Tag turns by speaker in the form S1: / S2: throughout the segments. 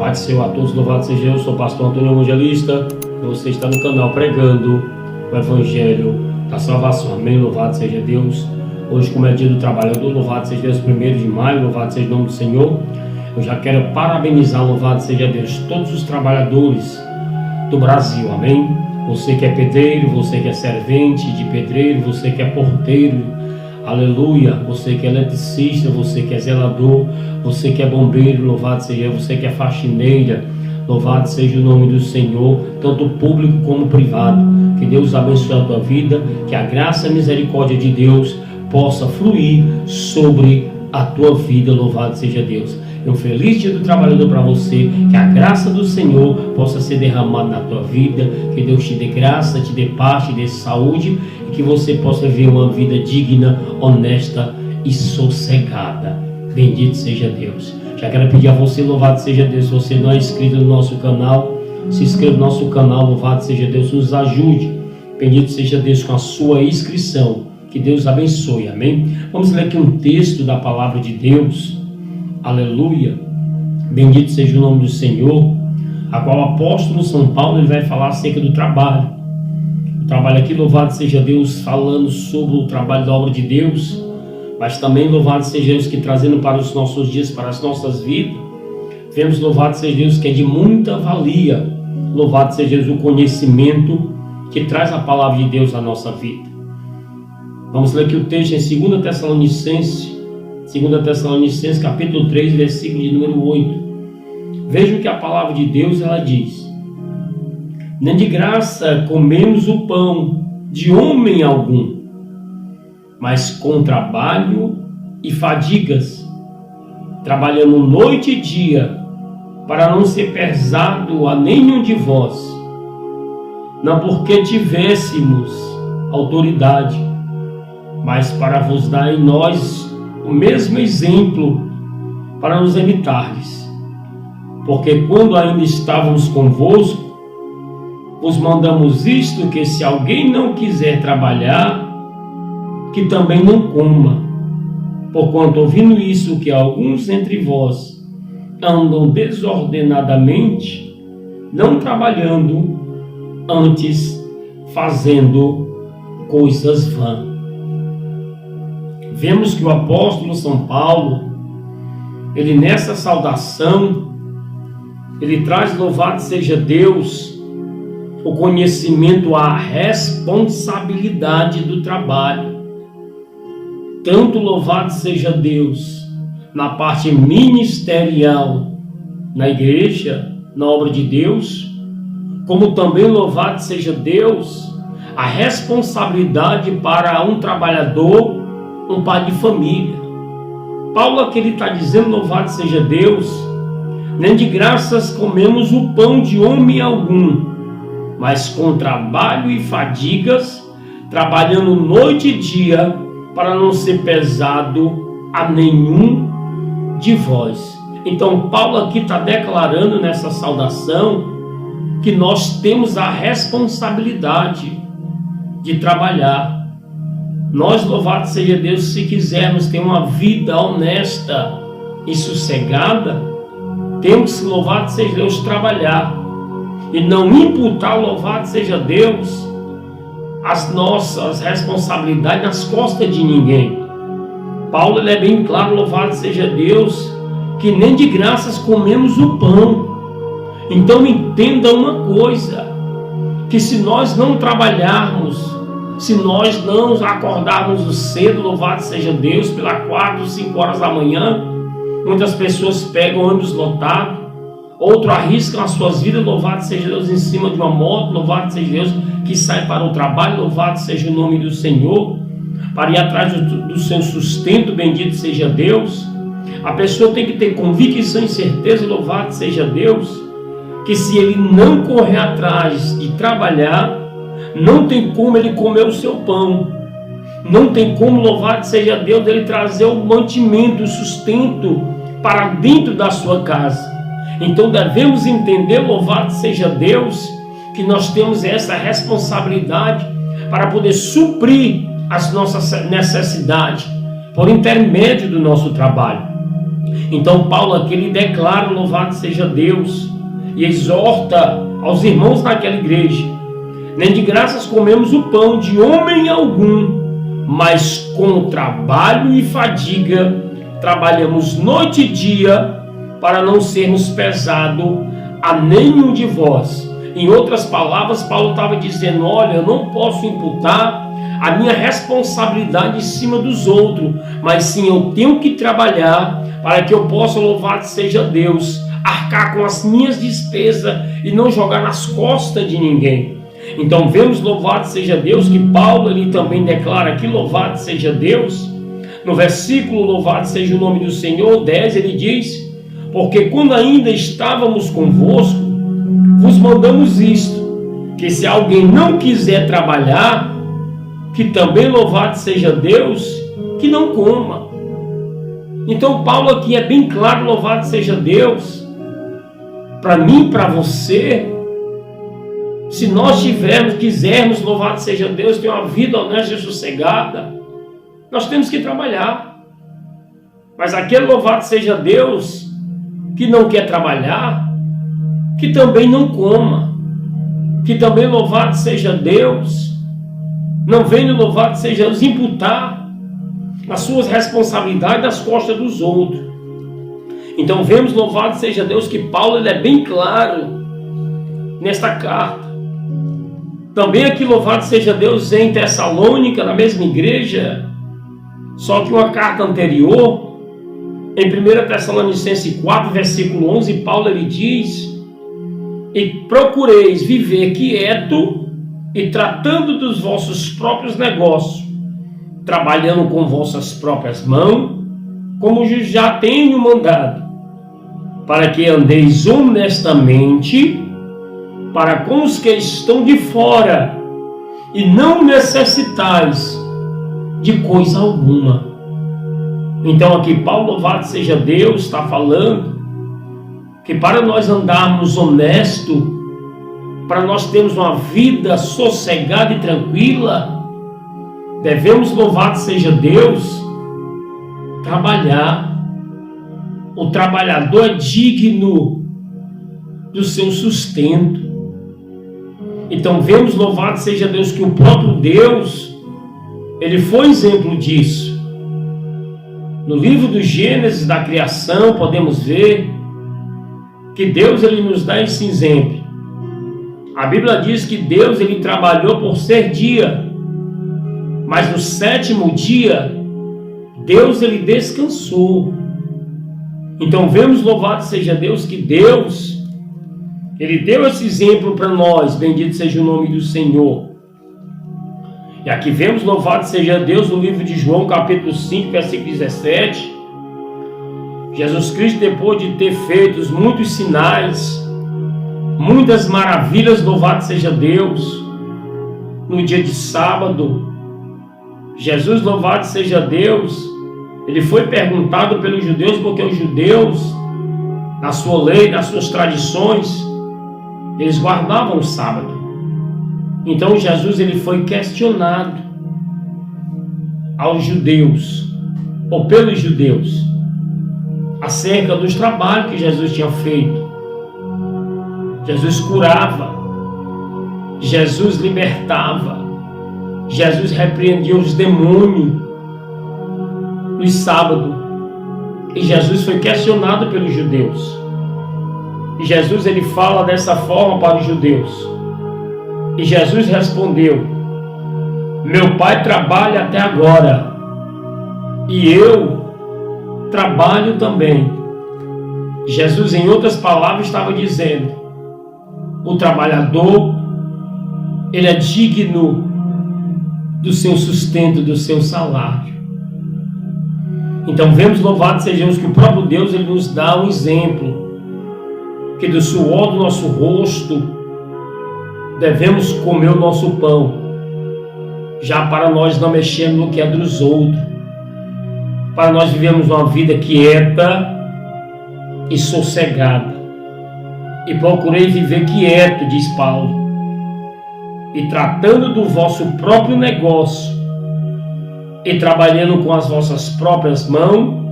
S1: Paz do Senhor a todos, louvado seja Deus. Eu sou o pastor Antônio Evangelista e você está no canal pregando o Evangelho da Salvação. Amém, louvado seja Deus. Hoje, como é dia do trabalhador, louvado seja Deus, 1º de maio, louvado seja o nome do Senhor. Eu já quero parabenizar, louvado seja Deus, todos os trabalhadores do Brasil, amém? Você que é pedreiro, você que é servente de pedreiro, você que é porteiro, aleluia, você que é eletricista, você que é zelador, você que é bombeiro, louvado seja, você que é faxineira, louvado seja o nome do Senhor, tanto público como privado. Que Deus abençoe a tua vida, que a graça e a misericórdia de Deus possa fluir sobre a tua vida, louvado seja Deus. Um feliz dia do trabalhador para você, que a graça do Senhor possa ser derramada na tua vida, que Deus te dê graça, te dê paz, te dê saúde e que você possa viver uma vida digna, honesta e sossegada. Bendito seja Deus. Já quero pedir a você, louvado seja Deus, se você não é inscrito no nosso canal, se inscreva no nosso canal, louvado seja Deus, nos ajude. Bendito seja Deus com a sua inscrição. Que Deus abençoe, amém? Vamos ler aqui um texto da palavra de Deus. Aleluia, bendito seja o nome do Senhor, a qual o apóstolo São Paulo ele vai falar acerca do trabalho. O trabalho aqui, louvado seja Deus, falando sobre o trabalho da obra de Deus, mas também louvado seja Deus que trazendo para os nossos dias, para as nossas vidas, vemos, louvado seja Deus, que é de muita valia, louvado seja Deus, o conhecimento que traz a palavra de Deus à nossa vida. Vamos ler aqui o texto em 2 Tessalonicenses, capítulo 3, versículo de número 8. Vejam que a palavra de Deus, ela diz: nem de graça comemos o pão de homem algum, mas com trabalho e fadigas, trabalhando noite e dia, para não ser pesado a nenhum de vós, não porque tivéssemos autoridade, mas para vos dar em nós o mesmo exemplo para nos imitardes. Porque quando ainda estávamos convosco, vos mandamos isto, que se alguém não quiser trabalhar, que também não coma. Porquanto, ouvindo isso, que alguns entre vós andam desordenadamente, não trabalhando, antes fazendo coisas vãs. Vemos que o apóstolo São Paulo, ele nessa saudação, ele traz, louvado seja Deus, o conhecimento, a responsabilidade do trabalho. Tanto louvado seja Deus, na parte ministerial, na igreja, na obra de Deus, como também louvado seja Deus, a responsabilidade para um trabalhador, um pai de família. Paulo aqui ele está dizendo, louvado seja Deus, nem de graças comemos o pão de homem algum, mas com trabalho e fadigas, trabalhando noite e dia, para não ser pesado a nenhum de vós. Então Paulo aqui está declarando nessa saudação que nós temos a responsabilidade de trabalhar. Nós, louvado seja Deus, se quisermos ter uma vida honesta e sossegada, temos que, louvado seja Deus, trabalhar e não imputar, louvado seja Deus, as nossas responsabilidades nas costas de ninguém. Paulo ele é bem claro, louvado seja Deus, que nem de graças comemos o pão. Então entenda uma coisa, que se nós não trabalharmos, se nós não acordarmos cedo, louvado seja Deus, pelas 4, 5 horas da manhã, muitas pessoas pegam ônibus lotado, outros arriscam as suas vidas, louvado seja Deus, em cima de uma moto, louvado seja Deus, que sai para o trabalho, louvado seja o nome do Senhor, para ir atrás do seu sustento, bendito seja Deus. A pessoa tem que ter convicção e certeza, louvado seja Deus, que se ele não correr atrás de trabalhar, não tem como ele comer o seu pão, não tem como, louvado seja Deus, ele trazer o mantimento, o sustento para dentro da sua casa. Então devemos entender, louvado seja Deus, que nós temos essa responsabilidade para poder suprir as nossas necessidades por intermédio do nosso trabalho. Então Paulo aqui ele declara: louvado seja Deus, e exorta aos irmãos naquela igreja: nem de graças comemos o pão de homem algum, mas com trabalho e fadiga trabalhamos noite e dia para não sermos pesados a nenhum de vós. Em outras palavras, Paulo estava dizendo: olha, eu não posso imputar a minha responsabilidade em cima dos outros, mas sim eu tenho que trabalhar para que eu possa, louvado seja Deus, arcar com as minhas despesas e não jogar nas costas de ninguém. Então vemos, louvado seja Deus, que Paulo ele também declara aqui: louvado seja Deus. No versículo louvado seja o nome do Senhor 10, ele diz: porque quando ainda estávamos convosco, vos mandamos isto, que se alguém não quiser trabalhar, que também, louvado seja Deus, que não coma. Então Paulo aqui é bem claro: louvado seja Deus, para mim, para você. Se nós quisermos, louvado seja Deus, ter uma vida honesta e sossegada, nós temos que trabalhar. Mas aquele, louvado seja Deus, que não quer trabalhar, que também não coma, que também, louvado seja Deus, não venha, louvado seja Deus, imputar as suas responsabilidades nas costas dos outros. Então vemos, louvado seja Deus, que Paulo ele é bem claro nesta carta. Também aqui, louvado seja Deus, em Tessalônica, na mesma igreja, só que uma carta anterior, em 1 Tessalonicenses 4, versículo 11, Paulo ele diz: e procureis viver quieto e tratando dos vossos próprios negócios, trabalhando com vossas próprias mãos, como já tenho mandado, para que andeis honestamente para com os que estão de fora, e não necessitais de coisa alguma. Então aqui Paulo, louvado seja Deus, está falando que para nós andarmos honesto, para nós termos uma vida sossegada e tranquila, devemos, louvado seja Deus, trabalhar. O trabalhador é digno do seu sustento. Então vemos, louvado seja Deus, que o próprio Deus, ele foi exemplo disso. No livro do Gênesis, da criação, podemos ver que Deus ele nos dá esse exemplo. A Bíblia diz que Deus ele trabalhou por 6 dias, mas no 7º dia, Deus ele descansou. Então vemos, louvado seja Deus, que Deus ele deu esse exemplo para nós, bendito seja o nome do Senhor. E aqui vemos, louvado seja Deus, no livro de João, capítulo 5, versículo 17. Jesus Cristo, depois de ter feito muitos sinais, muitas maravilhas, louvado seja Deus, no dia de sábado, Jesus, louvado seja Deus, ele foi perguntado pelos judeus, porque os judeus, na sua lei, nas suas tradições, eles guardavam o sábado. Então Jesus ele foi questionado aos judeus, ou pelos judeus, acerca dos trabalhos que Jesus tinha feito. Jesus curava, Jesus libertava, Jesus repreendia os demônios no sábado. E Jesus foi questionado pelos judeus. E Jesus ele fala dessa forma para os judeus. E Jesus respondeu: meu Pai trabalha até agora, e eu trabalho também. Jesus, em outras palavras, estava dizendo: o trabalhador, ele é digno do seu sustento, do seu salário. Então vemos, louvado seja Deus, que o próprio Deus ele nos dá um exemplo, que do suor do nosso rosto devemos comer o nosso pão, já para nós não mexermos no que é dos outros, para nós vivermos uma vida quieta e sossegada. E procurei viver quieto, diz Paulo, e tratando do vosso próprio negócio, e trabalhando com as vossas próprias mãos,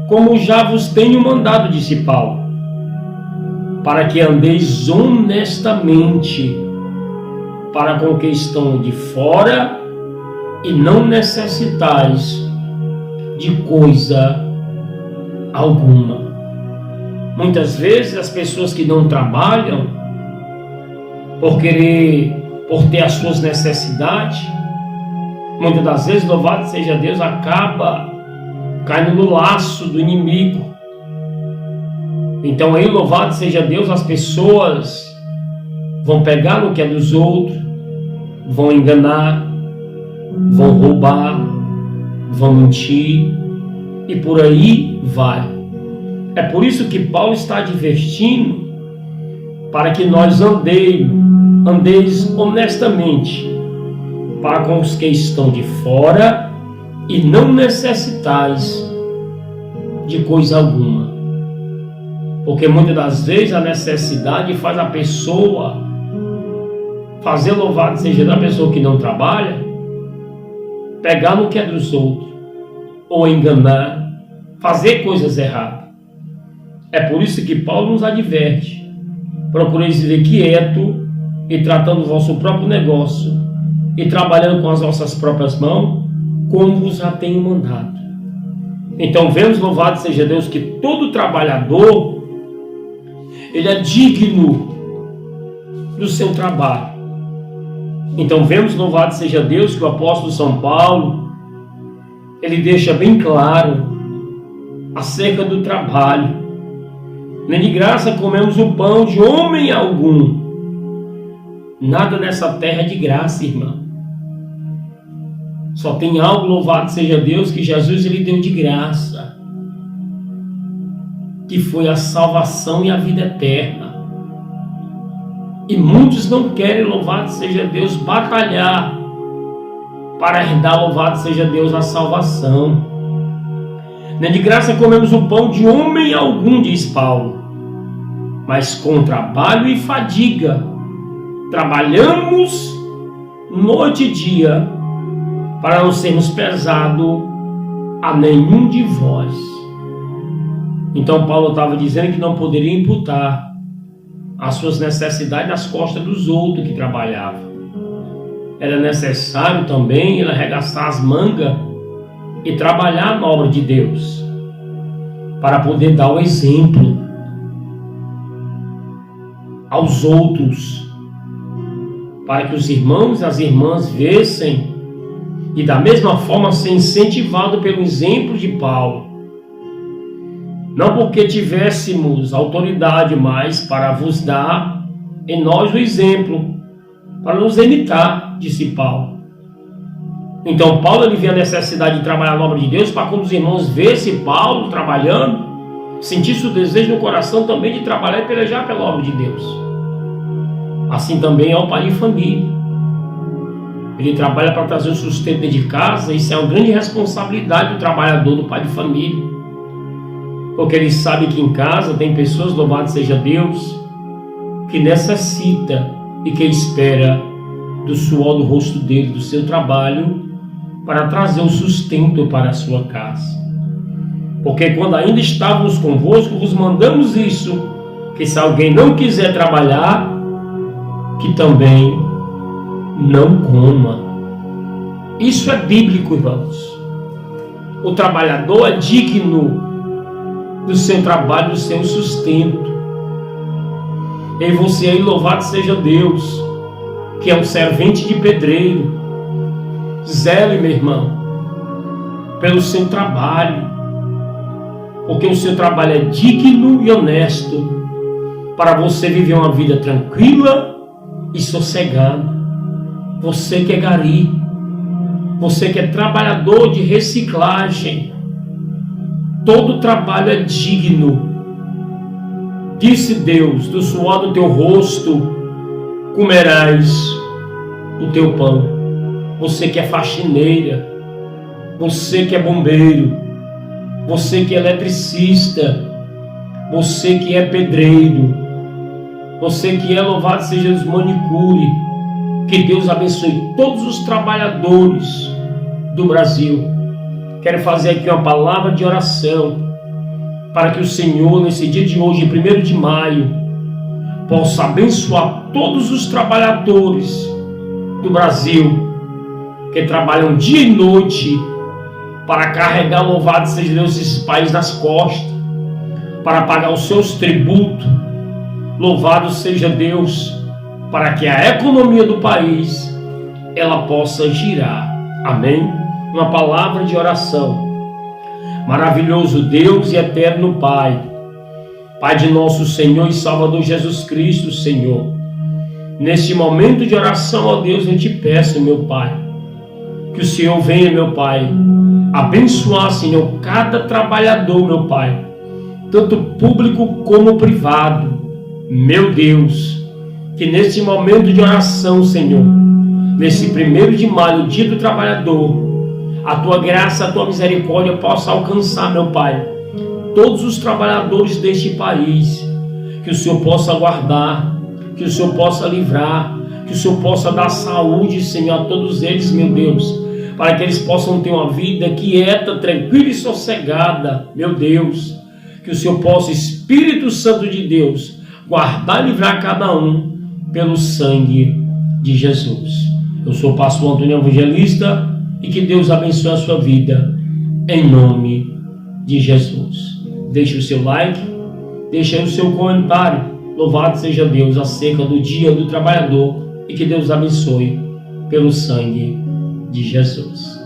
S1: como já vos tenho mandado, disse Paulo, para que andeis honestamente para com que estão de fora e não necessitais de coisa alguma. Muitas vezes as pessoas que não trabalham por ter as suas necessidades, muitas das vezes, louvado seja Deus, acaba caindo no laço do inimigo. Então aí, louvado seja Deus, as pessoas vão pegar no que é dos outros, vão enganar, vão roubar, vão mentir e por aí vai. É por isso que Paulo está advertindo para que nós andeis honestamente para com os que estão de fora e não necessitais de coisa alguma. Porque muitas das vezes a necessidade faz a pessoa fazer, louvado seja da pessoa que não trabalha, pegar no que é dos outros, ou enganar, fazer coisas erradas. É por isso que Paulo nos adverte: procureis viver quieto e tratando o vosso próprio negócio e trabalhando com as vossas próprias mãos, como vos já tenho mandado. Então vemos, louvado seja Deus, que todo trabalhador, ele é digno do seu trabalho. Então vemos, louvado seja Deus, que o apóstolo São Paulo, ele deixa bem claro acerca do trabalho. Nem de graça comemos o pão de homem algum. Nada nessa terra é de graça, irmão. Só tem algo, louvado seja Deus, que Jesus ele deu de graça, que foi a salvação e a vida eterna. E muitos não querem, louvado seja Deus, batalhar para herdar, louvado seja Deus, a salvação. Nem de graça comemos o pão de homem algum, diz Paulo, mas com trabalho e fadiga trabalhamos noite e dia para não sermos pesados a nenhum de vós. Então Paulo estava dizendo que não poderia imputar as suas necessidades nas costas dos outros que trabalhavam. Era necessário também ele arregaçar as mangas e trabalhar na obra de Deus, para poder dar o exemplo aos outros, para que os irmãos e as irmãs vissem e da mesma forma ser incentivado pelo exemplo de Paulo. Não porque tivéssemos autoridade, mas para vos dar em nós o exemplo, para nos imitar, disse Paulo. Então Paulo ele vê a necessidade de trabalhar na obra de Deus, para quando os irmãos vissem Paulo trabalhando, sentisse o desejo no coração também de trabalhar e pelejar pela obra de Deus. Assim também é o pai de família. Ele trabalha para trazer o sustento de casa. Isso é uma grande responsabilidade do trabalhador, do pai de família, porque ele sabe que em casa tem pessoas, louvado seja Deus, que necessita e que espera do suor do rosto dele, do seu trabalho, para trazer o sustento para a sua casa. Porque quando ainda estávamos convosco, vos mandamos isso, que se alguém não quiser trabalhar, que também não coma. Isso é bíblico, irmãos. O trabalhador é digno do seu trabalho, do seu sustento. E você aí, louvado seja Deus, que é um servente de pedreiro. Zele, meu irmão, pelo seu trabalho, porque o seu trabalho é digno e honesto, para você viver uma vida tranquila e sossegada. Você que é gari, você que é trabalhador de reciclagem, todo trabalho é digno. Disse Deus: do suor do teu rosto comerás o teu pão. Você que é faxineira, você que é bombeiro, você que é eletricista, você que é pedreiro, você que é, louvado seja Deus, manicure. Que Deus abençoe todos os trabalhadores do Brasil. Quero fazer aqui uma palavra de oração para que o Senhor, nesse dia de hoje, 1º de maio, possa abençoar todos os trabalhadores do Brasil que trabalham dia e noite para carregar, louvado seja Deus, esse país nas costas, para pagar os seus tributos. Louvado seja Deus, para que a economia do país ela possa girar. Amém? Uma palavra de oração. Maravilhoso Deus e eterno Pai, Pai de nosso Senhor e Salvador Jesus Cristo, Senhor, neste momento de oração, ó Deus, eu te peço, meu Pai, que o Senhor venha, meu Pai, abençoar, Senhor, cada trabalhador, meu Pai, tanto público como privado, meu Deus, que neste momento de oração, Senhor, nesse 1º de maio, o dia do trabalhador, a tua graça, a tua misericórdia possa alcançar, meu Pai, todos os trabalhadores deste país, que o Senhor possa guardar, que o Senhor possa livrar, que o Senhor possa dar saúde, Senhor, a todos eles, meu Deus, para que eles possam ter uma vida quieta, tranquila e sossegada, meu Deus, que o Senhor possa, Espírito Santo de Deus, guardar e livrar cada um pelo sangue de Jesus. Eu sou o pastor Antônio Evangelista e que Deus abençoe a sua vida, em nome de Jesus. Deixe o seu like, deixe aí o seu comentário. Louvado seja Deus acerca do Dia do Trabalhador e que Deus abençoe pelo sangue de Jesus.